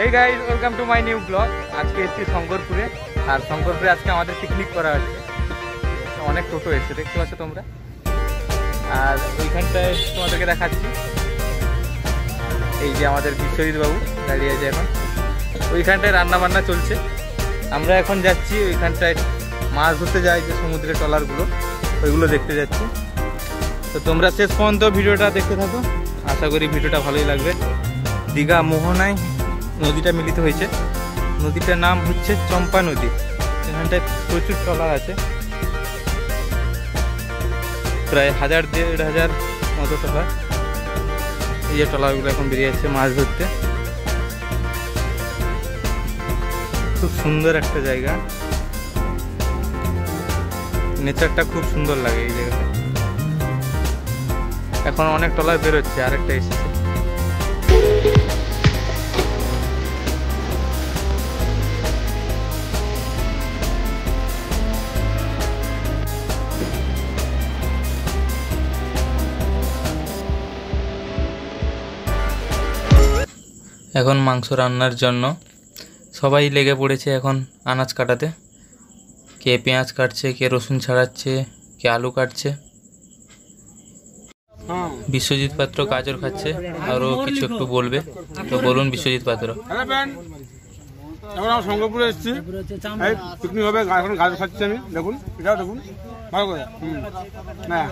Hey guys, welcome to my new vlog. আজকে এসেছি শঙ্করপুরে, আর শঙ্করপুরে আজকে আমাদের পিকনিক করা হচ্ছে। অনেক টোটো এসেছে, দেখতে পাচ্ছ তোমরা। আর ওইখানটায় তোমাদেরকে দেখাচ্ছি, এই যে আমাদের বিশ্বজিৎ বাবু দাঁড়িয়ে আছে এখন। ওইখানটায় রান্না বান্না চলছে। আমরা এখন যাচ্ছি ওইখানটায় মাছ ধরতে যাই, যে সমুদ্রের ট্রলারগুলো, ওইগুলো দেখতে যাচ্ছি। তো তোমরা শেষ পর্যন্ত ভিডিওটা দেখতে থাকো, আশা করি ভিডিওটা ভালোই লাগবে। দীঘা মোহনায় নদীটা মিলিত হয়েছে, নদীটার নাম হচ্ছে চম্পা নদী। এখানটায় প্রচুর ট্রলার আছে, প্রায় 1000-1500 মতো ট্রলার। এই যে ট্রলারগুলো এখন বেরিয়ে যাচ্ছে মাছ ধরতে। খুব সুন্দর একটা জায়গা, নেচারটা খুব সুন্দর লাগে এই জায়গাটা। এখন অনেক ট্রলার বেরোচ্ছে, আরেকটা এসেছে। এখন মাংস রান্নার জন্য সবাই লেগে পড়েছে এখন আনাজ কাটাতে। কে পেঁয়াজ কাটছে, কে রসুন ছাড়াচ্ছে, কে আলু কাটছে। বিশ্বজিৎ পাত্র গাজর খাচ্ছে, আরও কিছু একটু বলবে। তো বলুন বিশ্বজিৎ পাত্র। এখন আমরা শঙ্করপুরে এসেছি, পিকনিক হবে। এখন গাজর খাচ্ছি আমি, দেখুন এটাও দেখুন ভালো করে। হ্যাঁ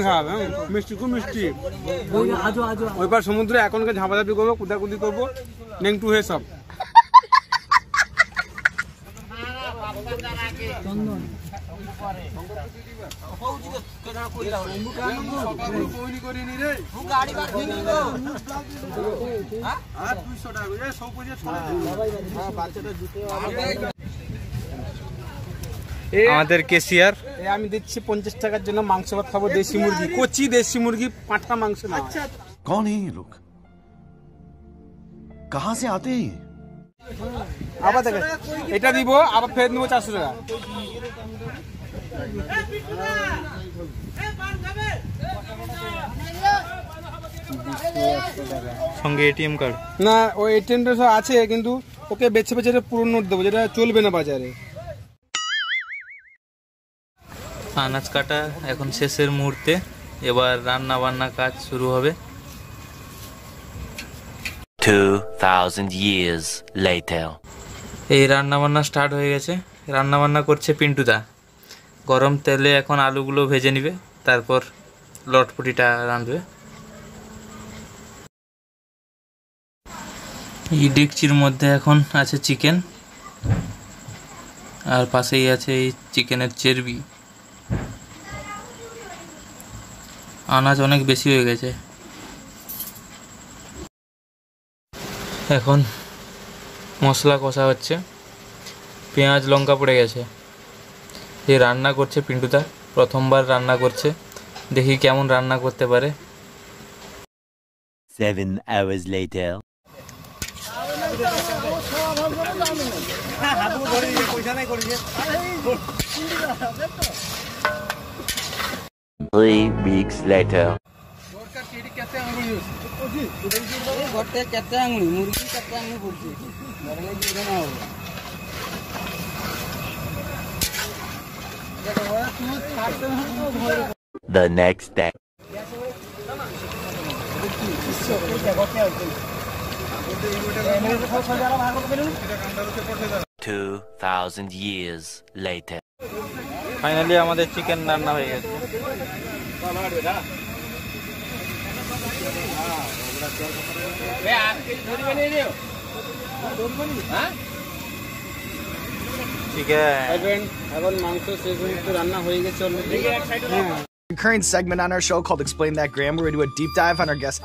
খাওয়াবে, মিষ্টি, খুব মিষ্টি। ওইবার সমুদ্রে এখনকে ঝাঁপাঝাপি করবো, কুদাকুদি করবো, নেংটু হয়ে সব। আমাদের কেসিয়ার, আমি দিচ্ছি 50 টাকার জন্য মাংস ভাত খাবো, দেশি মুরগি, কচি দেশি মুরগি, পাঁঠা মাংস না। कौन है ये लोग, कहां से आते हैं? আবার দেখে এটা দিব, আবার ফেরত নেবো 400 টাকা। সঙ্গে এটিএম কার্ড না, ওই এটিএমটা আছে, কিন্তু ওকে বেছে বেছে পুরো নোট দেবো, যেটা চলবে না বাজারে। আনাজ কাটা এখন শেষের মুহূর্তে, এবার রান্না বান্না কাজ শুরু হবে। 2000 years later. এই রান্না বান্না স্টার্ট হয়ে গেছে। রান্না বান্না করছে পিন্টুদা। গরম তেলে এখন আলুগুলো ভেজে নিবে, তারপর লটপটিটা রাঁধবে। এই ডেকচির মধ্যে এখন আছে চিকেন, আর পাশেই আছে এই চিকেনের চর্বি। আনাজ অনেক বেশি হয়ে গেছে। এখন মশলা কষা হচ্ছে, পেঁয়াজ লঙ্কা পড়ে গেছে। এই রান্না করছে পিন্টুদা, প্রথমবার রান্না করছে, দেখি কেমন রান্না করতে পারে। 7 hours later. Three weeks later. The next day. 2000 years later. Finally আমাদের চিকেন রান্না হয়ে গেছে। এখন মাংস শেষ হয়ে রান্না হয়ে গেছে already. Recurring segment on our show called Explain That Graham, where we do a deep dive on our guests.